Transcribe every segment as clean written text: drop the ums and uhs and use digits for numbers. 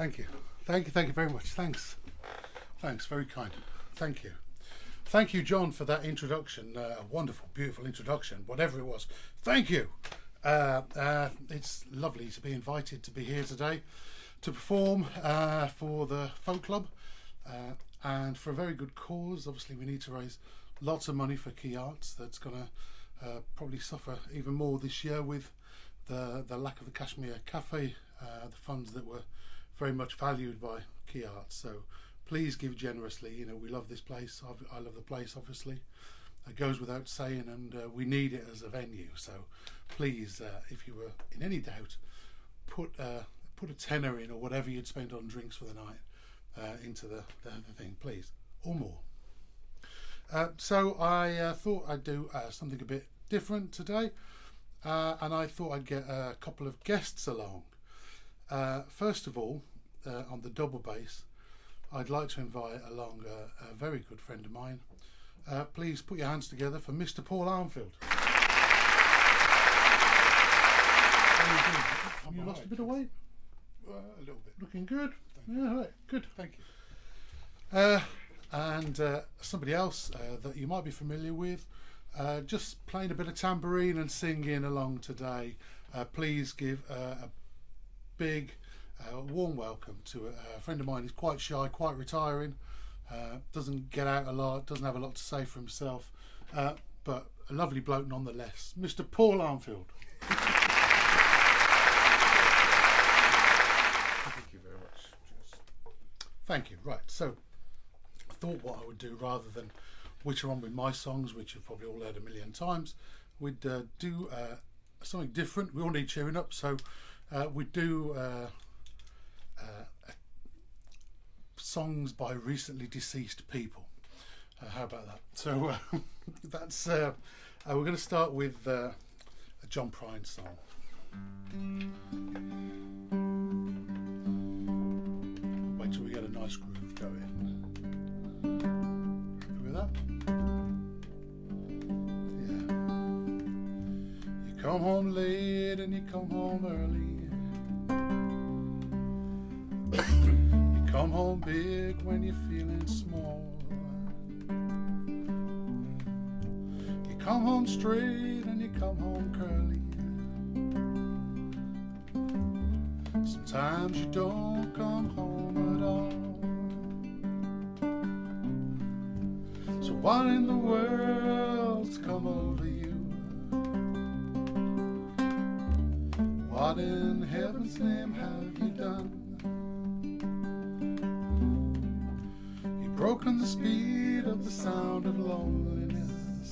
Thank you. Thank you very much. Thanks, very kind. Thank you. Thank you, John, for that introduction. A wonderful, beautiful introduction, whatever it was. Thank you. It's lovely to be invited to be here today to perform for the folk club and for a very good cause. Obviously, we need to raise lots of money for Key Arts. That's going to probably suffer even more this year with the lack of the Kashmir Cafe, the funds that were very much valued by Key Arts. So please give generously. You know, we love this place. I love the place, obviously. It goes without saying, and we need it as a venue. So please, if you were in any doubt, put a tenner in or whatever you'd spend on drinks for the night into the thing, please, or more. So I thought I'd do something a bit different today, and I thought I'd get a couple of guests along. First of all, on the double bass, I'd like to invite along a very good friend of mine. Please put your hands together for Mr. Paul Armfield. Have you lost a bit of weight? A little bit. Looking good. Yeah, right, good. Thank you. And somebody else that you might be familiar with, just playing a bit of tambourine and singing along today. Please give a big, warm welcome to a friend of mine who's quite shy, quite retiring, doesn't get out a lot, doesn't have a lot to say for himself, but a lovely bloke nonetheless, Mr. Paul Armfield. Thank you very much. Thank you. Right, so I thought what I would do, rather than witter on with my songs, which you've probably all heard a million times, we'd do something different. We all need cheering up, so we'd do songs by recently deceased people. How about that? So that's we're going to start with a John Prine song. Wait till we get a nice groove going. Happy with that? Yeah. You come home late and you come home early. You come home big when you're feeling small. You come home straight and you come home curly. Sometimes you don't come home at all. So what in the world's come over you? What in heaven's name have you done? You've broken the speed of the sound of loneliness.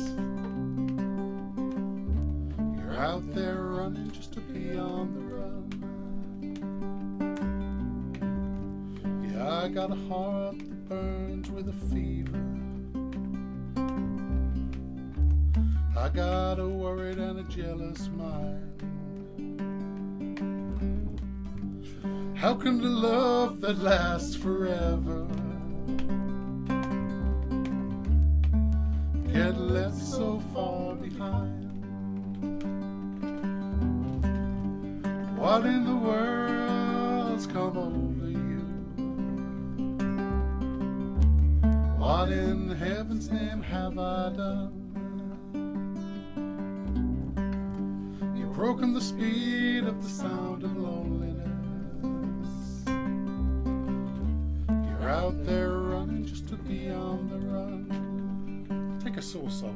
You're out there running just to be on the run. I got a heart that burns with a fever. I got a worried and a jealous mind. How can the love that lasts forever get left so far behind? What in the world's come over you? What in heaven's name have I done? You've broken the speed of the sound of loneliness. You're out there running just to be on the run. Take a saw solo.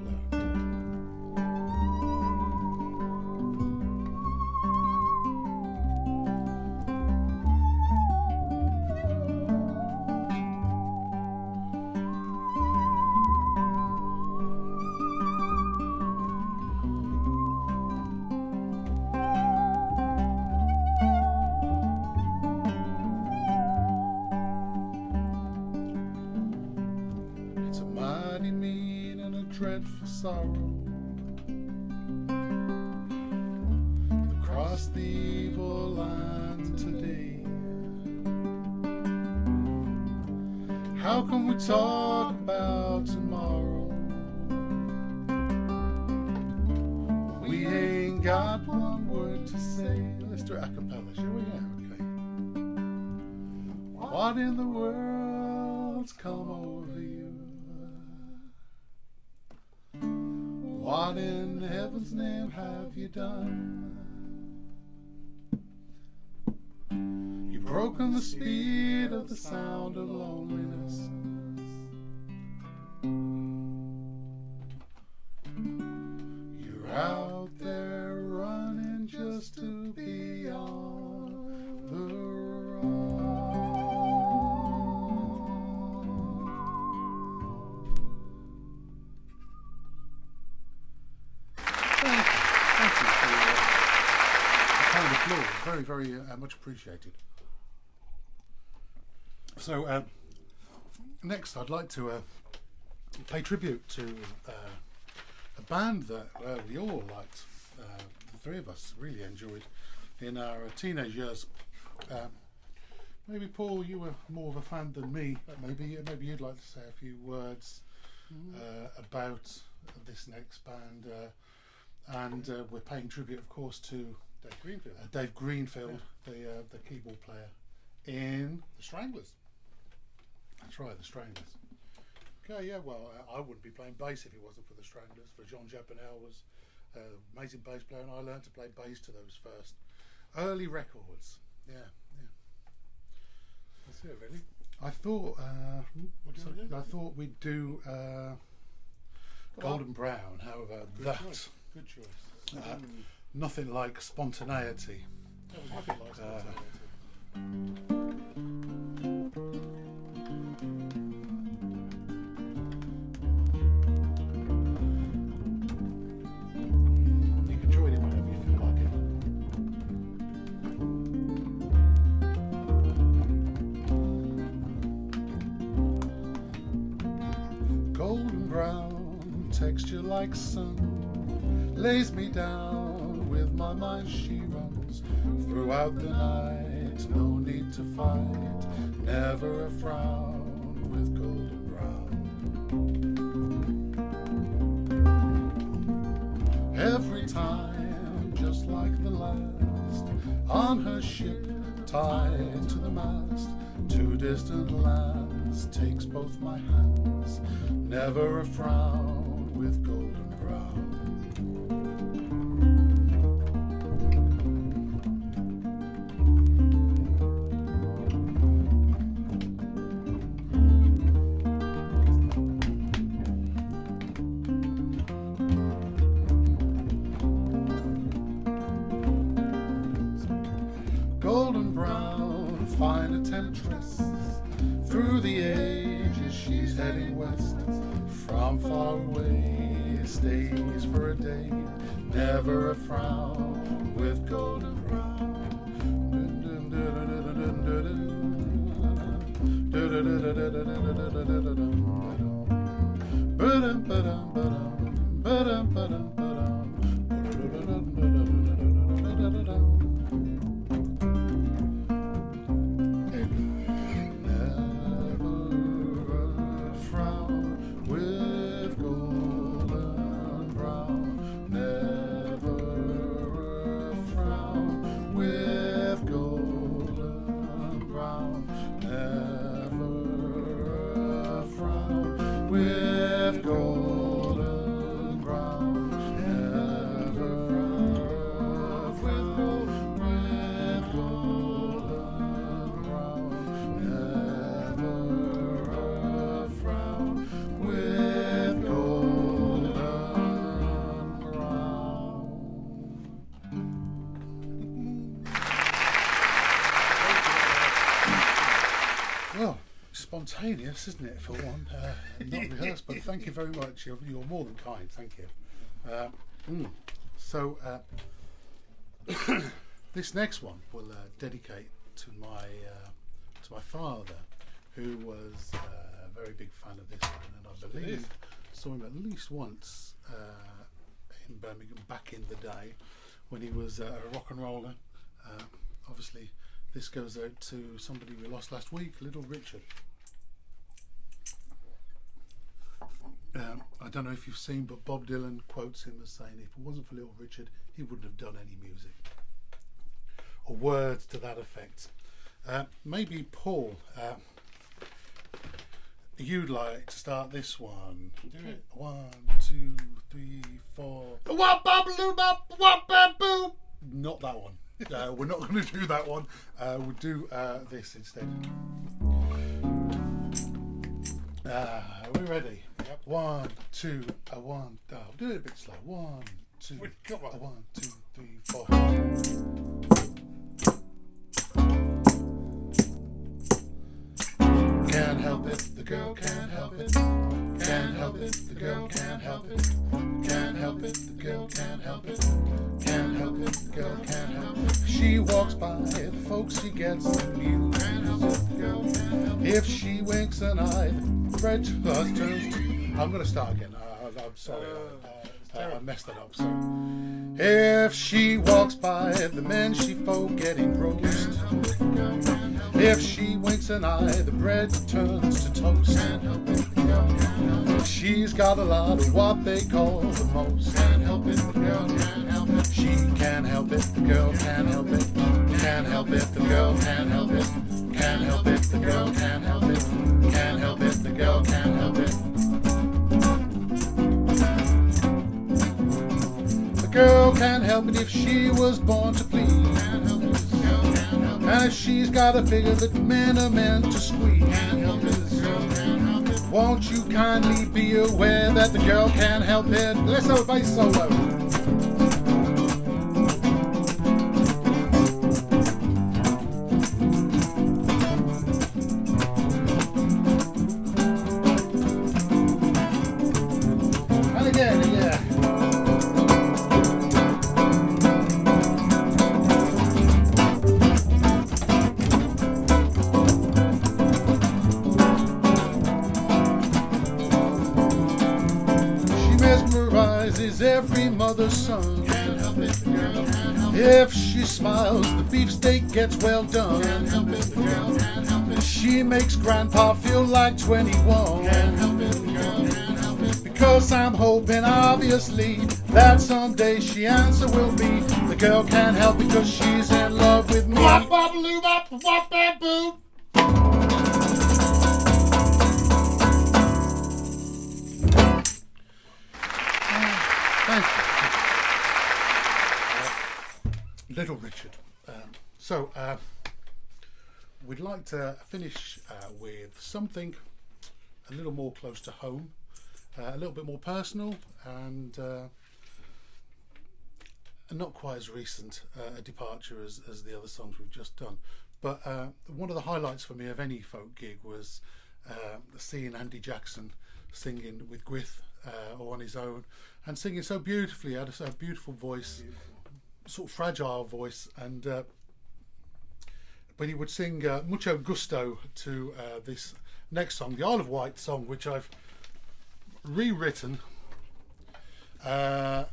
Dreadful sorrow across the evil line today. How can we talk about tomorrow? We ain't got one word to say. Let's do it a cappella, shall we? Yeah, What in the world's come over you? What in heaven's name have you done? You've broken the speed of the sound of loneliness. You're out there running just to be on the run. Thank you for the kind applause. Very, very much appreciated. So, next I'd like to pay tribute to a band that we all liked, the three of us really enjoyed in our teenage years. Maybe Paul, you were more of a fan than me. Maybe you'd like to say a few words about this next band, and we're paying tribute, of course, to Dave Greenfield, the keyboard player in The Stranglers. That's right, the Stranglers. Okay, yeah, well, I wouldn't be playing bass if it wasn't for the Stranglers. For John Japanel was an amazing bass player, and I learned to play bass to those first early records. Yeah. That's it, really. I thought What do you want to do? I thought we'd do Golden Brown. However, Good choice. nothing like spontaneity. That was nothing like spontaneity. You can join in whenever you feel like it. Golden brown, texture like sun, lays me down with my mind. She runs throughout the night. No need to fight, never a frown with golden brown. Every time, just like the last, on her ship, tied to the mast, to distant lands, takes both my hands, never a frown with golden brown. Golden brown, find a temptress. Through the ages she's heading west. From far away, stays for a day. Never a frown with golden brown. With golden brown, never with golden brown, never a frown with golden brown. Well, spontaneous, isn't it, for one? Not rehearsed, but thank you very much. You're more than kind. Thank you. So this next one will dedicate to my father, who was a very big fan of this one, and I believe saw him at least once in Birmingham back in the day when he was a rock and roller. Obviously, this goes out to somebody we lost last week, Little Richard. I don't know if you've seen, but Bob Dylan quotes him as saying, if it wasn't for Little Richard, he wouldn't have done any music. Or words to that effect. Maybe Paul, you'd like to start this one. Do it. 1, 2, 3, 4. Not that one. We're not going to do that one. We'll do this instead. Are we ready? Yep. 1, 2, 1. I'll do it a bit slow. 1, 2, Come on. 1, 2, 3, 4. Can't help it, the girl can't help it. Can't help it, the girl can't help it. Can't help it, the girl can't help it. Can't help it, the girl can't help it. She walks by the folks, she gets amused. Can't help it, the girl can't help it. If she winks an eye, the bread turns to... I'm going to start again. I'm sorry. I messed that up. So, if she walks by the men, she folk getting roast. If she winks an eye, the bread turns to toast. She's got a lot of what they call the most. Can't help it, the girl can't help it. She can't help it, the girl can't help it. Can't help it, the girl can't help it. Can't help it, the girl can't help it. Can't help it, the girl can't help it. The girl can't help it if she was born to please. And if she's got a figure that men are meant to squeeze. Won't you kindly be aware that the girl can't help it? Let's have a bass solo. And again, yeah. Mesmerizes every mother's son. Can't help it, the girl can't help it. If she smiles, the beefsteak gets well done. Can't help it, the girl can't help it. She makes grandpa feel like 21. Can't help it, the girl can't help it. Because I'm hoping, obviously, that someday she answer will be the girl can't help it because she's in love with me. Wop, wop, loo, wop, wop, bam, boom. Thank you. Little Richard. So, we'd like to finish with something a little more close to home, a little bit more personal, and not quite as recent a departure as the other songs we've just done. But one of the highlights for me of any folk gig was seeing Andy Jackson singing with Gwith or on his own, and singing so beautifully. He had a beautiful voice, sort of fragile voice, and but he would sing mucho gusto to this next song, the Isle of Wight song, which I've rewritten to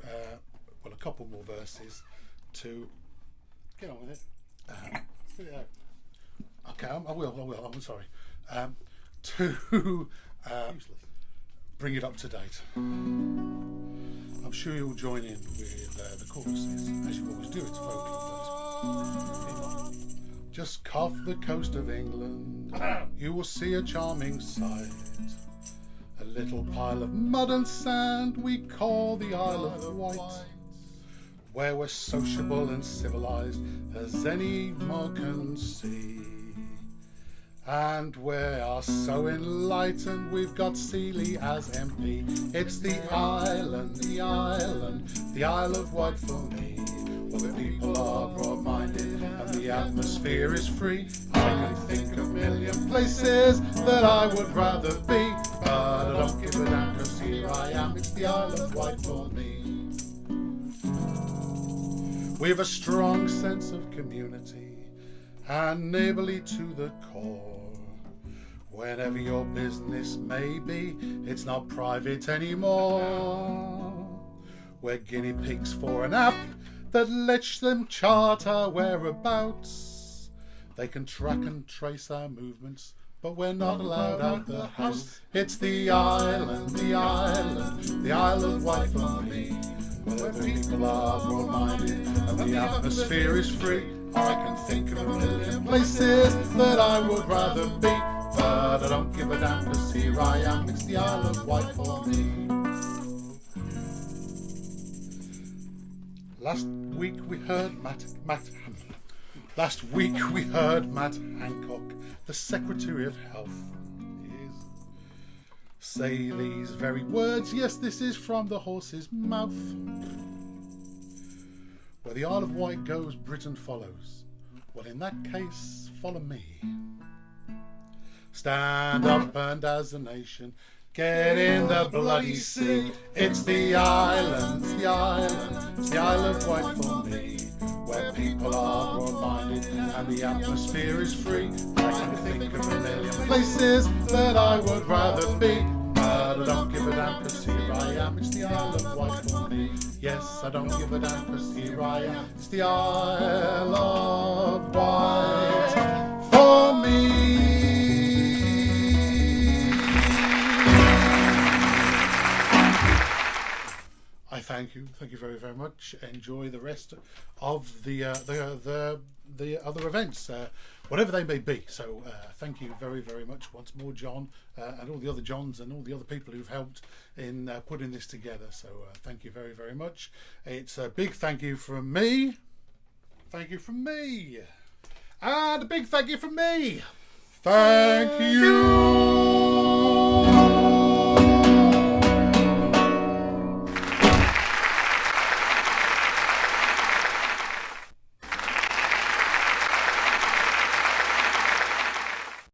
well, a couple more verses to Get on with it. Spit it out. okay, I will, I'm sorry, to Useless. bring it up to date. I'm sure you'll join in with the choruses, as you always do. It's folk, but just off the coast of England, you will see a charming sight. A little pile of mud and sand we call the Isle of Wight, where we're sociable and civilised as any mug can see. And we are so enlightened, we've got Seeley as MP. It's the island, the island, the Isle of Wight for me. Well, the people are broad-minded and the atmosphere is free. I can think of a million places that I would rather be, but I don't give a damn, 'cause here I am. It's the Isle of Wight for me. We've a strong sense of community and neighbourly to the core. Whenever your business may be, it's not private anymore. We're guinea pigs for an app that lets them chart our whereabouts. They can track and trace our movements, but we're not allowed out the house. It's the island, the island, the Isle of Wight for me, where people are broad-minded and the atmosphere is free. I can think of a million places that I would rather be, but I don't give a damn, 'cause here I am. It's the Isle of Wight for me. Last week we heard Matt Hancock, the Secretary of Health, say these very words. Yes, this is from the horse's mouth. Where the Isle of Wight goes, Britain follows. Well, in that case, follow me. Stand up and as a nation, get in the bloody sea. It's the island, it's the island, it's the Isle of Wight for me. Where people are broad-minded and the atmosphere is free. I can think of a million places that I would rather be, but I don't give a damn, 'cause here I am. It's the Isle of Wight for me. Yes, I don't give a damn, 'cause here I am. It's the Isle of Wight for me. I thank you very, very much. Enjoy the rest of the other events, whatever they may be. So thank you very, very much once more, John, and all the other Johns and all the other people who've helped in putting this together. So thank you very, very much. It's a big thank you from me. Thank you from me. And a big thank you from me. Thank you.